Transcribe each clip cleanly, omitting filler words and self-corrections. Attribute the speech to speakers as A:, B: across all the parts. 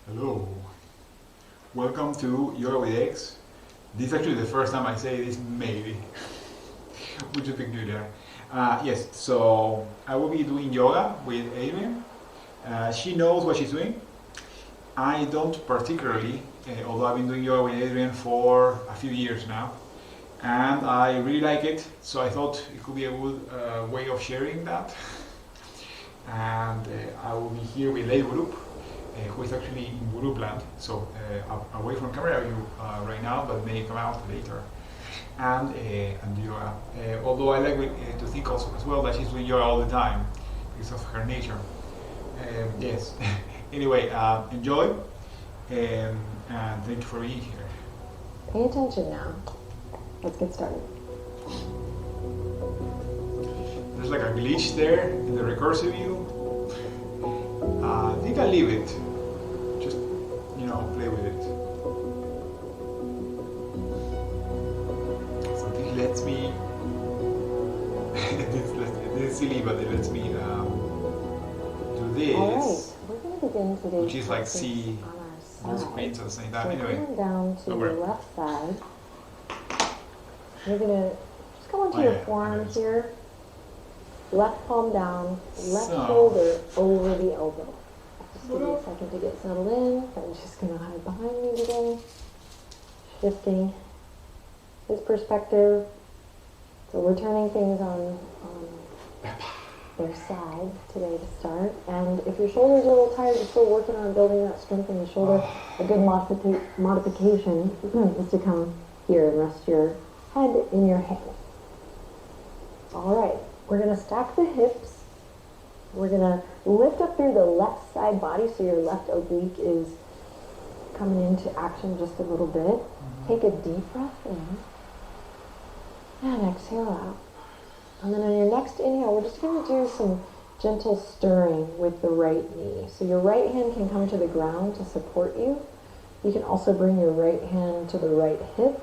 A: Hello, welcome to Yoga with X. This is actually the first time I say this, maybe. Would you pick new there? Yes, so I will be doing yoga with Adrian. She knows what she's doing. I don't particularly, although I've been doing yoga with Adrian for a few years now, and I really like it, so I thought it could be a good way of sharing that. And I will be here with Lady Group, who is actually in Burupland, so away from camera view right now, but may come out later. And yoga. Although I like to think also as well that she's doing yoga all the time because of her nature. Yes. Anyway, enjoy, and thank you for being here.
B: Pay attention now. Let's get started.
A: There's like a glitch there in the recursive view. You can leave it. Just, play with it. So this lets me. this is silly, but it lets me do this.
B: All right, we're going to begin today's
A: Which is like
B: practice
A: see
B: on our
A: both
B: side.
A: screens at the same time.
B: So
A: Anyway.
B: coming down to
A: Over.
B: your left side, you're going to just go into
A: Oh,
B: your
A: yeah,
B: forearm
A: yes.
B: here. Left palm down, left
A: So.
B: shoulder over the elbow. Just give me a second to get settled in. I'm just going to hide behind me today. Shifting his perspective. So we're turning things on their side today to start. And if your shoulder's a little tired, you're still working on building that strength in the shoulder, a good modification is to come here and rest your head in your hands. All right, we're going to stack the hips. We're going to lift up through the left side body so your left oblique is coming into action just a little bit. Take a deep breath in and exhale out. And then on your next inhale, we're just going to do some gentle stirring with the right knee. So your right hand can come to the ground to support you. You can also bring your right hand to the right hip.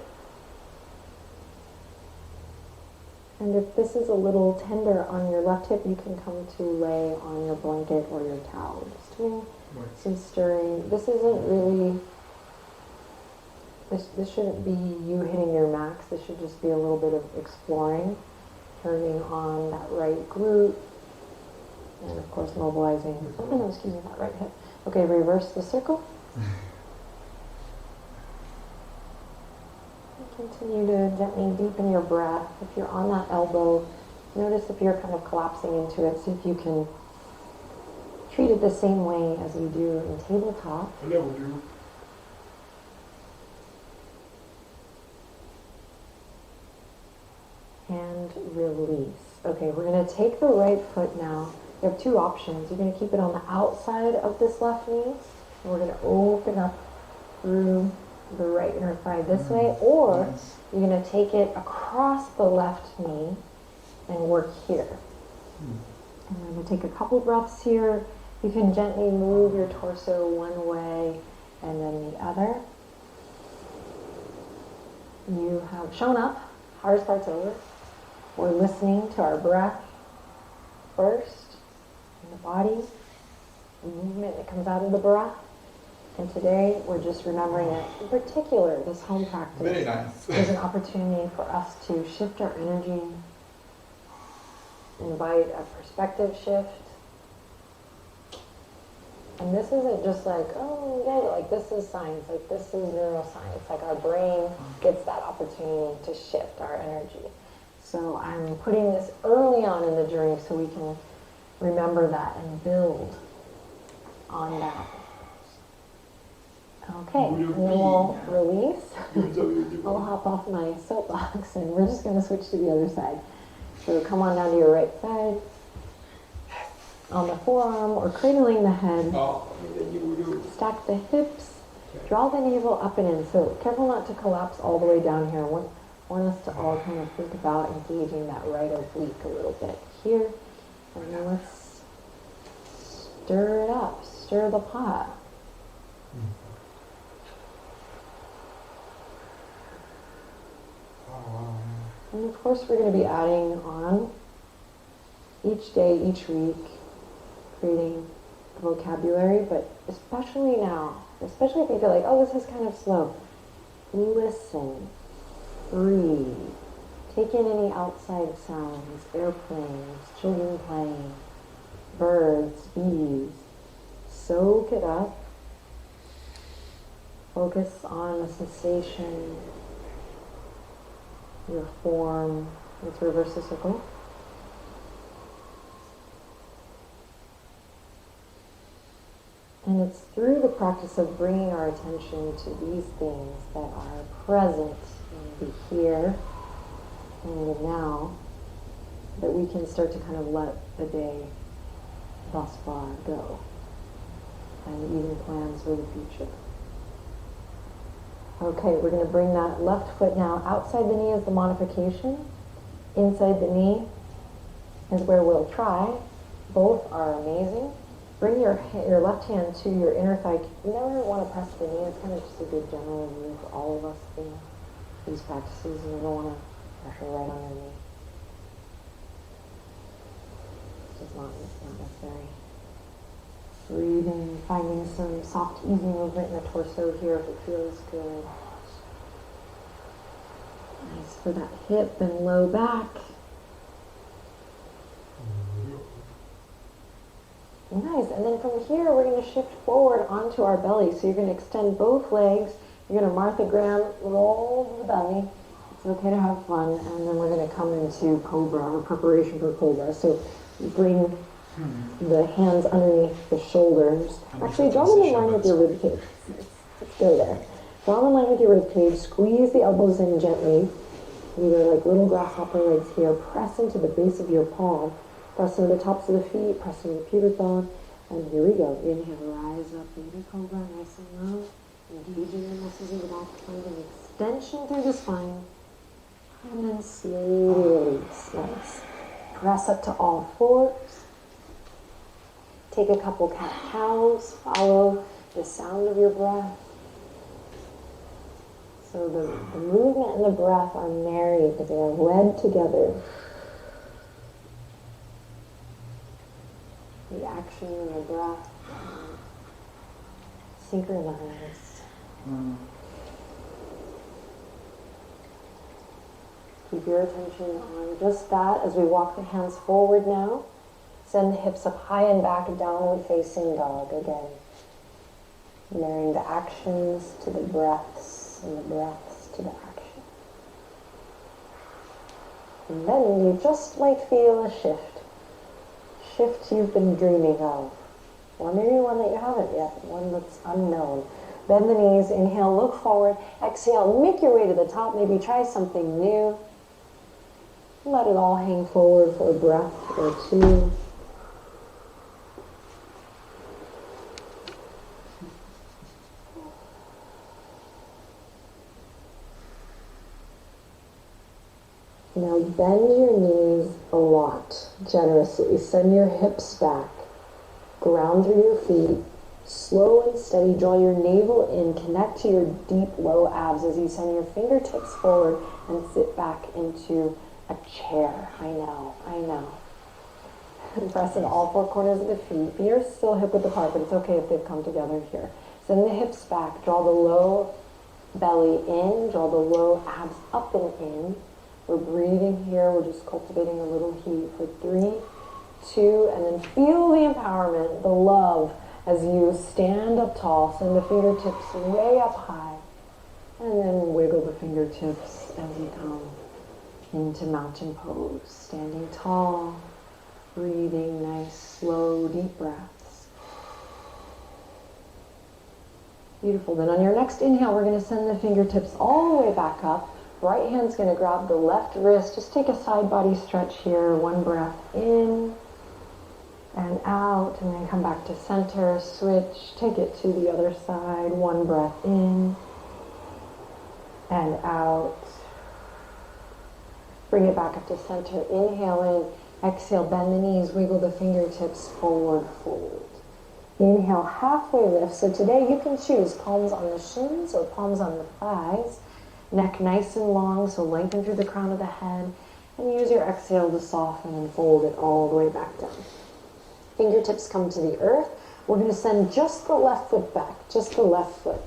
B: And if this is a little tender on your left hip, you can come to lay on your blanket or your towel. Just doing some stirring. This isn't really, this shouldn't be you hitting your max. This should just be a little bit of exploring, turning on that right glute, and of course mobilizing, that right hip. Okay, reverse the circle. Continue to gently deepen your breath. If you're on that elbow, notice if you're kind of collapsing into it. See if you can treat it the same way as we do in tabletop.
A: I never do.
B: And release. Okay, we're going to take the right foot now. You have two options. You're going to keep it on the outside of this left knee, and we're going to open up through the right inner thigh this way, or
A: Nice.
B: you're going to take it across the left knee and work here. And I'm going to take a couple breaths here. You can gently move your torso one way and then the other. You have shown up. Hardest part's over. We're listening to our breath first in the body, the movement that comes out of the breath. And today we're just remembering it. In particular, this home practice
A: Very nice.
B: is an opportunity for us to shift our energy, invite a perspective shift. And this isn't just like, oh, yeah, like this is science, like this is neuroscience. Like our brain gets that opportunity to shift our energy. So I'm putting this early on in the journey so we can remember that and build on that. Okay, and then we'll release. I'll hop off my soapbox and we're just going to switch to the other side. So come on down to your right side. On the forearm or cradling the head. Stack the hips. Draw the navel up and in. So careful not to collapse all the way down here. I want us to all kind of think about engaging that right oblique a little bit here. And then let's stir it up. Stir the pot. And of course we're going to be adding on each day, each week, creating vocabulary, but especially now, especially if you feel like, oh, this is kind of slow, listen, breathe, take in any outside sounds, airplanes, children playing, birds, bees, soak it up, focus on the sensation, your form. Let's reverse the circle. And it's through the practice of bringing our attention to these things that are present in the here and the now that we can start to kind of let the day thus far go and even plans for the future. Okay, we're going to bring that left foot now outside the knee as the modification. Inside the knee is where we'll try. Both are amazing. Bring your left hand to your inner thigh. You never want to press the knee. It's kind of just a good general rule for all of us in these practices. And you don't want to pressure right on your knee. It's just not necessary. Breathing, finding some soft, easy movement in the torso here if it feels good. Nice for that hip and low back. Nice, and then from here we're going to shift forward onto our belly. So you're going to extend both legs. You're going to Martha Graham roll the belly. It's okay to have fun. And then we're going to come into Cobra, or preparation for Cobra. So you bring the hands underneath the shoulders. Actually, draw them in line with your rib cage. Let's go there. Draw them in line with your rib cage. Squeeze the elbows in gently. Either like little grasshopper legs here. Press into the base of your palm. Press into the tops of the feet, press into the pubic bone, and here we go. Inhale, rise up into Cobra, nice and low. Engaging the muscles of the back, finding extension through the spine. And then slowly release. Nice. Press up to all fours. Take a couple cat-cows. Follow the sound of your breath. So the movement and the breath are married. They are wed together. The action and the breath synchronized. Keep your attention on just that as we walk the hands forward now. Send the hips up high and back, downward facing dog again. Marrying the actions to the breaths and the breaths to the action. And then you just might feel a shift. Shift you've been dreaming of, or maybe one that you haven't yet, one that's unknown. Bend the knees, inhale, look forward, exhale, make your way to the top, maybe try something new. Let it all hang forward for a breath or two. Now bend your knees a lot, generously. Send your hips back. Ground through your feet. Slow and steady. Draw your navel in. Connect to your deep low abs as you send your fingertips forward and sit back into a chair. I know. And press in all four corners of the feet. Feet are still hip width apart, but it's okay if they've come together here. Send the hips back. Draw the low belly in. Draw the low abs up and in. We're breathing here. We're just cultivating a little heat for 3, 2, and then feel the empowerment, the love as you stand up tall. Send the fingertips way up high. And then wiggle the fingertips as you come into mountain pose. Standing tall, breathing nice, slow, deep breaths. Beautiful. Then on your next inhale, we're going to send the fingertips all the way back up. Right hand's going to grab the left wrist. Just take a side body stretch here. One breath in and out. And then come back to center. Switch. Take it to the other side. One breath in and out. Bring it back up to center. Inhale in. Exhale. Bend the knees. Wiggle the fingertips. Forward fold. Inhale. Halfway lift. So today you can choose palms on the shins or palms on the thighs. Neck nice and long, so lengthen through the crown of the head. And use your exhale to soften and fold it all the way back down. Fingertips come to the earth. We're going to send just the left foot back, just the left foot.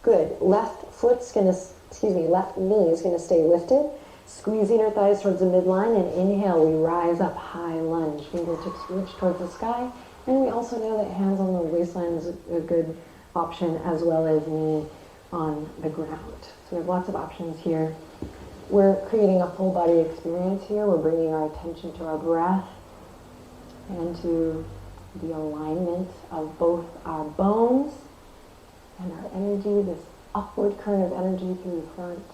B: Good. Left knee is going to stay lifted, squeezing our thighs towards the midline, and inhale, we rise up, high lunge, fingertips reach towards the sky, and we also know that hands on the waistline is a good option, as well as knee on the ground. So we have lots of options here. We're creating a full body experience here. We're bringing our attention to our breath and to the alignment of both our bones and our energy, this upward current of energy through the front,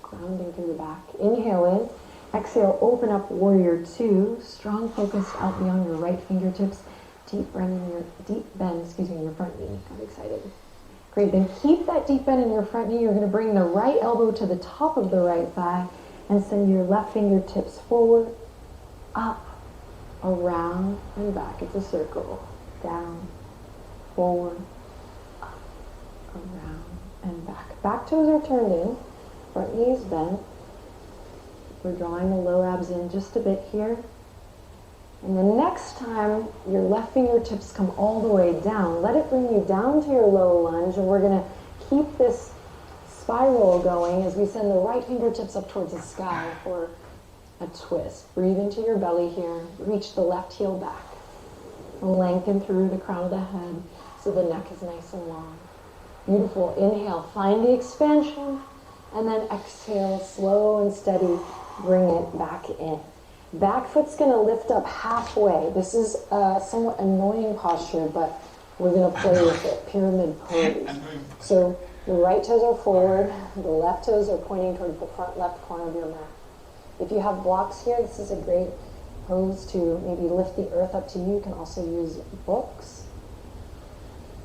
B: grounding through the back. Inhale in, exhale, open up warrior two, strong focus out beyond your right fingertips, deep bend in your front knee. I'm excited. Great, then keep that deep bend in your front knee. You're going to bring the right elbow to the top of the right thigh and send your left fingertips forward, up, around, and back. It's a circle. Down, forward, up, around, and back. Back toes are turned in, front knee is bent. We're drawing the low abs in just a bit here. And the next time your left fingertips come all the way down, let it bring you down to your low lunge, and we're going to keep this spiral going as we send the right fingertips up towards the sky for a twist. Breathe into your belly here. Reach the left heel back. Lengthen through the crown of the head so the neck is nice and long. Beautiful. Inhale, find the expansion, and then exhale, slow and steady, bring it back in. Back foot's going to lift up halfway. This is a somewhat annoying posture, but we're going to play with it. Pyramid pose. So the right toes are forward, the left toes are pointing towards the front left corner of your mat. If you have blocks here, this is a great pose to maybe lift the earth up to you. You can also use books.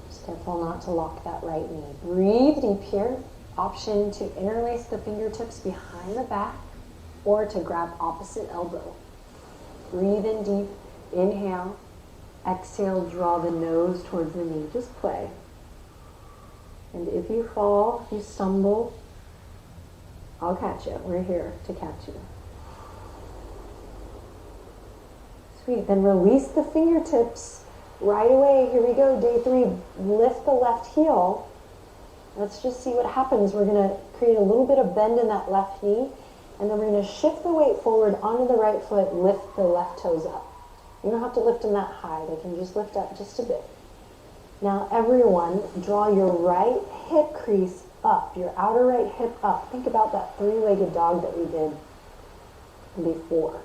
B: Just careful not to lock that right knee. Breathe deep here. Option to interlace the fingertips behind the back or to grab opposite elbow. Breathe in deep. Inhale. Exhale, draw the nose towards the knee. Just play. And if you fall, if you stumble, I'll catch you. We're here to catch you. Sweet. Then release the fingertips right away. Here we go. Day 3. Lift the left heel. Let's just see what happens. We're going to create a little bit of bend in that left knee, and then we're going to shift the weight forward onto the right foot, lift the left toes up. You don't have to lift them that high. They can just lift up just a bit. Now everyone, draw your right hip crease up, your outer right hip up. Think about that three-legged dog that we did before.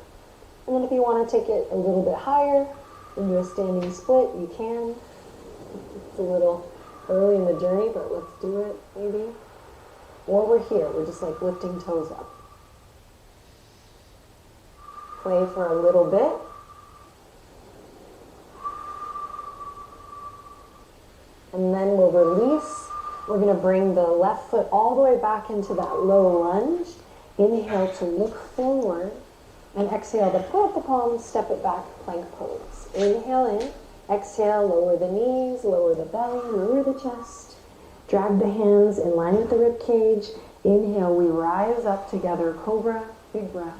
B: And then if you want to take it a little bit higher and do a standing split, you can. It's a little early in the journey, but let's do it maybe. Or we're here, we're just like lifting toes up. Play for a little bit. And then we'll release. We're going to bring the left foot all the way back into that low lunge. Inhale to look forward. And exhale to pull up the palms, step it back, plank pose. Inhale in. Exhale, lower the knees, lower the belly, lower the chest. Drag the hands in line with the rib cage. Inhale, we rise up together, cobra, big breath.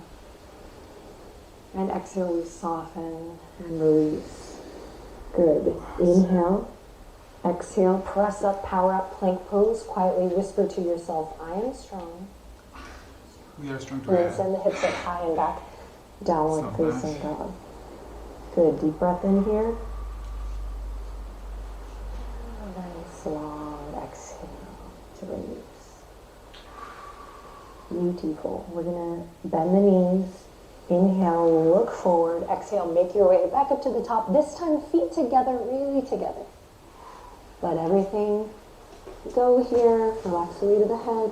B: And exhale, we soften and release. Good. Inhale. Exhale, press up, power up, plank pose. Quietly whisper to yourself, I am strong.
A: We are strong
B: And then
A: together.
B: send the hips up high and back. Downward
A: So
B: facing
A: nice.
B: dog. Good. Deep breath in here. Nice long exhale to release. Beautiful. We're going to bend the knees. Inhale, look forward. Exhale, make your way back up to the top. This time, feet together, really together. Let everything go here. Relax the weight of the head.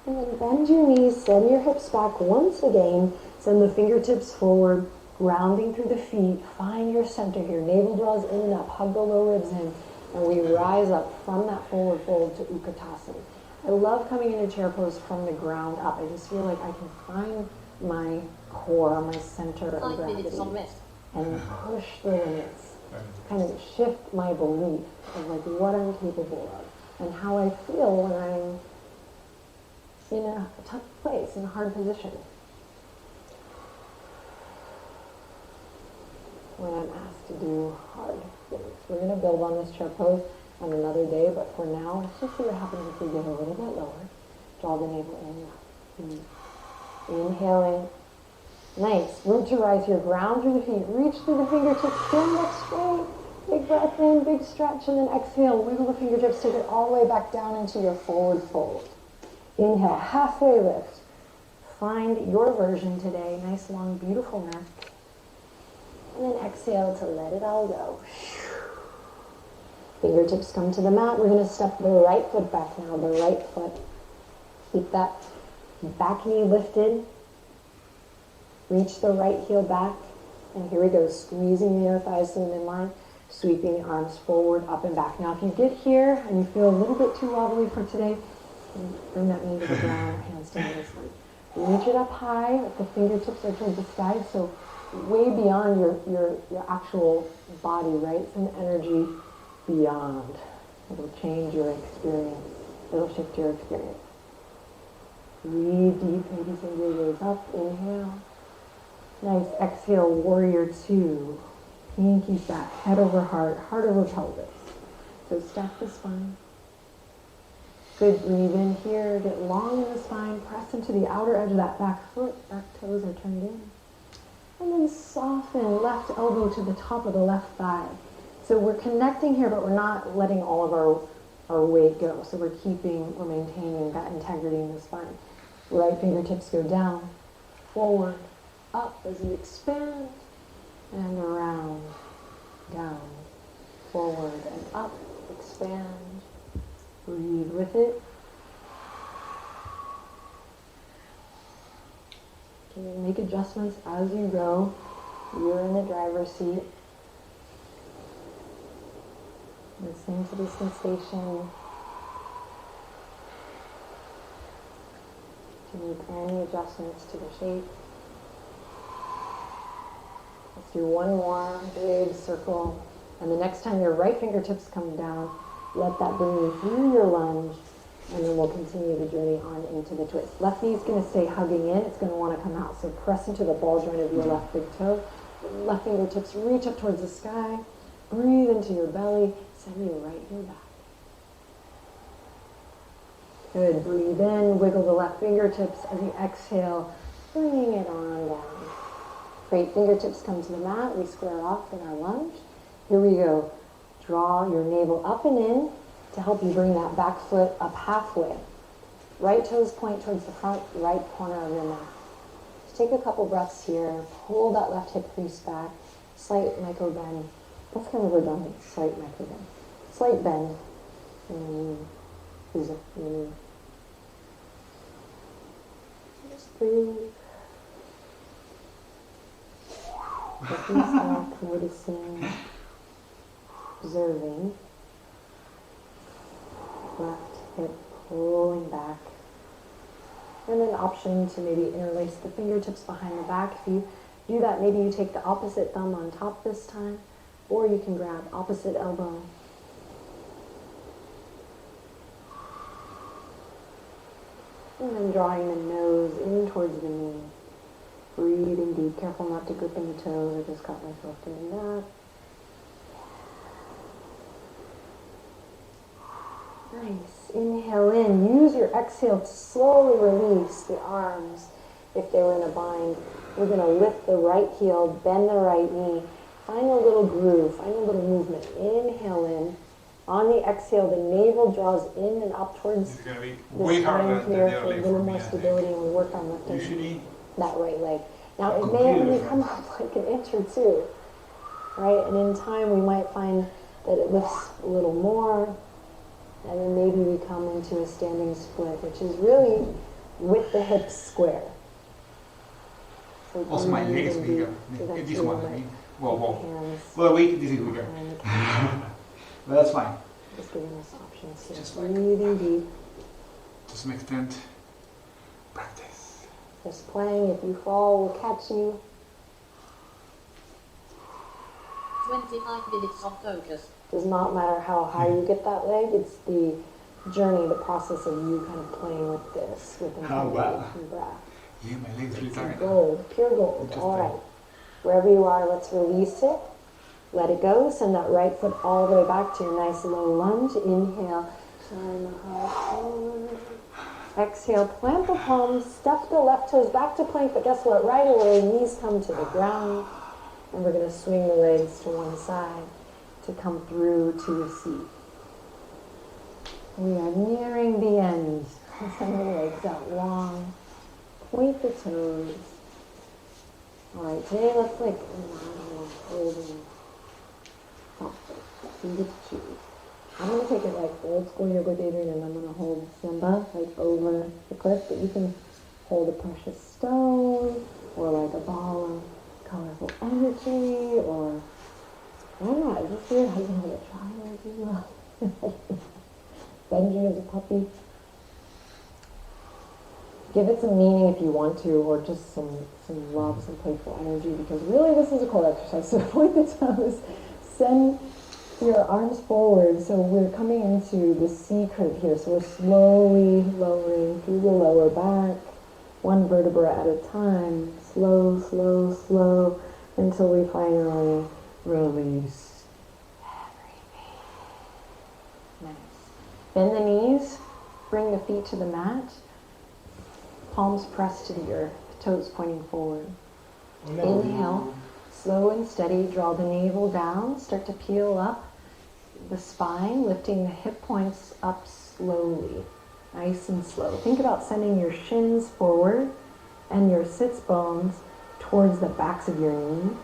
B: And then bend your knees, send your hips back once again. Send the fingertips forward, rounding through the feet. Find your center here. Navel draws in and up. Hug the low ribs in. And we rise up from that forward fold to Utkatasana. I love coming into chair pose from the ground up. I just feel like I can find my core, my center of gravity. And push the limits. Kind of shift my belief of like what I'm capable of and how I feel when I'm in a tough place, in a hard position. when I'm asked to do hard things. We're going to build on this chair pose on another day, but for now, let's just see what happens if we get a little bit lower. Draw the navel in. Inhaling. Nice. Root to rise here. Ground through the feet. Reach through the fingertips. Stand up straight. Big breath in, big stretch, and then exhale. Wiggle the fingertips. Take it all the way back down into your forward fold. Inhale. Halfway lift. Find your version today. Nice, long, beautiful neck. And then exhale to let it all go. Fingertips come to the mat. We're going to step the right foot back now. The right foot. Keep that back knee lifted. Reach the right heel back. And here we go. Squeezing the inner thighs to the midline. Sweeping the arms forward, up and back. Now if you get here and you feel a little bit too wobbly for today, bring that knee to the ground, hands down the side. Reach it up high. The fingertips are towards the sky. So way beyond your actual body, right? Some energy beyond. It'll change your experience. It'll shift your experience. Breathe deep, maybe send your gaze up. Inhale. Nice. Exhale, warrior two. Pinkies back, head over heart, heart over pelvis. So stack the spine. Good, breathe in here, get long in the spine, press into the outer edge of that back foot, back toes are turned in. And then soften left elbow to the top of the left thigh. So we're connecting here, but we're not letting all of our weight go. So we're maintaining that integrity in the spine. Right fingertips go down, forward, up as you expand, and around, down, forward, and up, expand. Breathe with it. You can make adjustments as you go. You're in the driver's seat. Listening to the sensation. To make any adjustments to the shape. Let's do one more big circle. And the next time your right fingertips come down, let that bring you through your lunge. And then we'll continue the journey on into the twist. Left knee's going to stay hugging in. It's going to want to come out. So press into the ball joint of your left big toe. Left fingertips reach up towards the sky. Breathe into your belly. Send your right heel back. Good. Breathe in. Wiggle the left fingertips as you exhale. Bringing it on down. Great. Fingertips come to the mat. We square off in our lunge. Here we go. Draw your navel up and in to help you bring that back foot up halfway. Right toes point towards the front, right corner of your mat. Just take a couple breaths here. Pull that left hip crease back. Slight micro bend. That's kind of redundant. Slight micro bend. Slight bend. And then just breathe. Looking back, noticing, observing. Left hip pulling back. And then option to maybe interlace the fingertips behind the back. If you do that, maybe you take the opposite thumb on top this time, or you can grab opposite elbow. And then drawing the nose in towards the knee. Breathing deep. Careful not to grip in the toes. I just caught myself doing that. Nice. Inhale in. Use your exhale to slowly release the arms if they were in a bind. We're going to lift the right heel, bend the right knee. Find a little groove. Find a little movement. Inhale in. On the exhale, the navel draws in and up towards
A: It's going to be
B: the
A: way harder
B: spine
A: than
B: here
A: the
B: for
A: other
B: a
A: leg
B: little
A: for me,
B: more
A: I
B: stability,
A: think.
B: and we work on lifting
A: Usually,
B: that right leg. Now, it may
A: completely
B: only
A: different.
B: come up like an inch or two, right? And in time, we might find that it lifts a little more, and then maybe we come into a standing split, which is really with the hips square. So
A: also my leg is
B: breathe
A: bigger.
B: deep to that
A: This one, I
B: heel,
A: mean. Well,
B: hands
A: well, wait, this is bigger.
B: behind the
A: But that's fine.
B: Just giving us options here.
A: Just like-
B: Breathing deep.
A: To some extent, practice.
B: Just playing. If you fall, we'll catch you.
C: 25 minutes of focus.
B: Does not matter how high you get that leg. It's the journey, the process of you kind of playing with this, with integrity
A: wow.
B: and breath.
A: Yeah, my leg's really tired.
B: Gold, pure gold.
A: Interesting.
B: All right. Wherever you are, let's release it. Let it go. Send that right foot all the way back to your nice low lunge. Inhale. Turn the heart forward. Exhale. Plant the palms. Step the left toes back to plank. But guess what? Right away, knees come to the ground. And we're going to swing the legs to one side to come through to a seat. We are nearing the end. Send the legs out long. Point the toes. Alright, today let's holding feet to choose. I'm going to take it like old school yoga daydream, and I'm going to hold Simba like over the cliff, but you can hold a precious stone or like a ball of colorful energy, or I don't know, is this weird how you can hold a child as well? Benji as a puppy. Give it some meaning if you want to, or just some love, some playful energy, because really this is a core exercise. So point the toes, send your arms forward. So we're coming into the C curve here. So we're slowly lowering through the lower back, one vertebra at a time, slow, slow, slow, until we finally release everything. Nice. Bend the knees, bring the feet to the mat. Palms pressed to the earth, toes pointing forward. Inhale, slow and steady, draw the navel down, start to peel up the spine, lifting the hip points up slowly, nice and slow. Think about sending your shins forward and your sits bones towards the backs of your knees.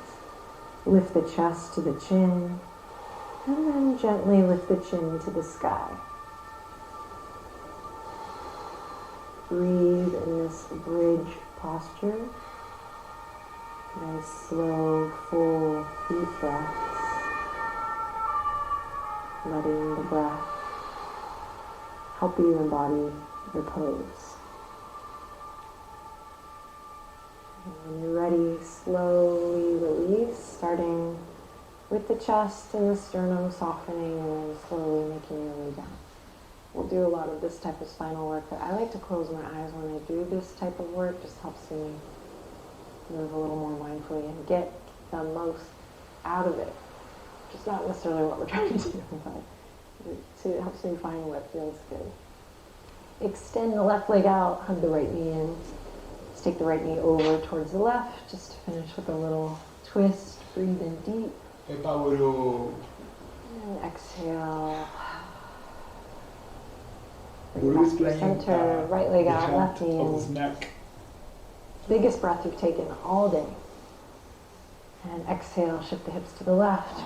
B: Lift the chest to the chin, and then gently lift the chin to the sky. Breathe in this bridge posture. Nice, slow, full, deep breaths. Letting the breath help you embody your pose. And when you're ready, slowly release, starting with the chest and the sternum softening, and then slowly making your way down. We'll do a lot of this type of spinal work, but I like to close my eyes when I do this type of work. Just helps me move a little more mindfully and get the most out of it. Just not necessarily what we're trying to do, but it helps me find what feels good. Extend the left leg out, hug the right knee in. Let's take the right knee over towards the left, just to finish with a little twist. Breathe in deep. And exhale. Back to center, right leg out, left knee in. Biggest breath you've taken all day. And exhale, shift the hips to the left.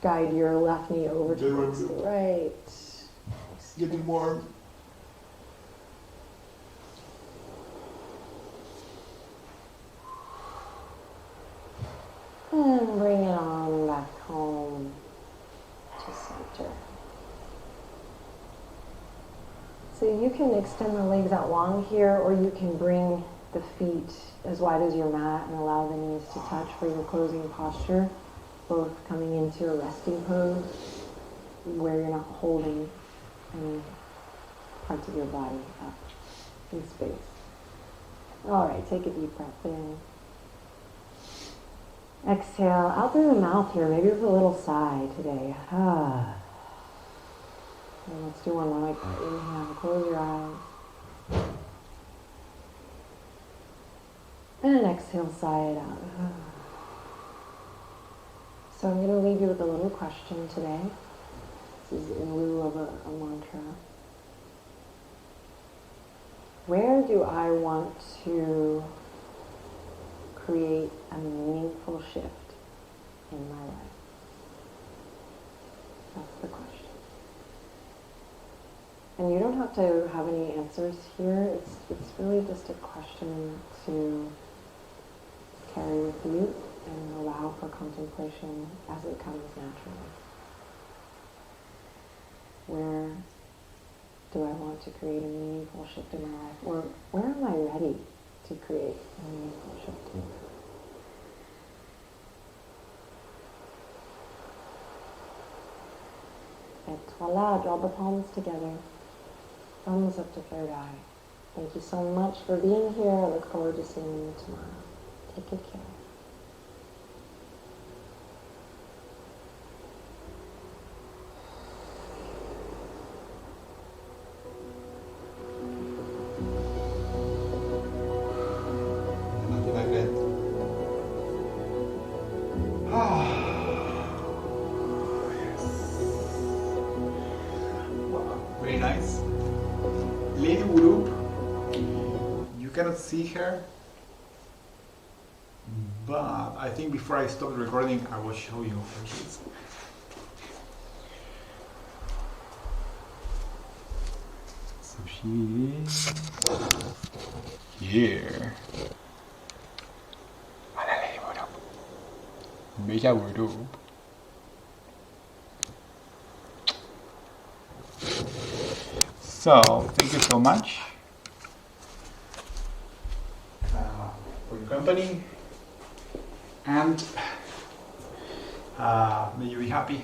B: Guide your left knee over towards the right.
A: Getting warm.
B: And bring it on back home to center. So you can extend the legs out long here, or you can bring the feet as wide as your mat and allow the knees to touch for your closing posture, both coming into a resting pose where you're not holding any parts of your body up in space. All right, take a deep breath in. Exhale out through the mouth here, maybe with a little sigh today. And let's do one more like that. Inhale, close your eyes. And exhale, sigh it out. So I'm going to leave you with a little question today. This is in lieu of a mantra. Where do I want to create a meaningful shift in my life? That's the question. And you don't have to have any answers here. It's really just a question to carry with you and allow for contemplation as it comes naturally. Where do I want to create a meaningful shift in my life? Or where am I ready to create a meaningful shift in my life? And voila, draw the palms together. Thumbs up to third eye. Thank you so much for being here. I look forward to seeing you tomorrow. Take good care.
A: nice. Lady Urup, you cannot see her, but I think before I stop the recording, I will show you where she is. So she is here. Hola, Lady Urup. Bella Urup. So, thank you so much for your company, and may you be happy.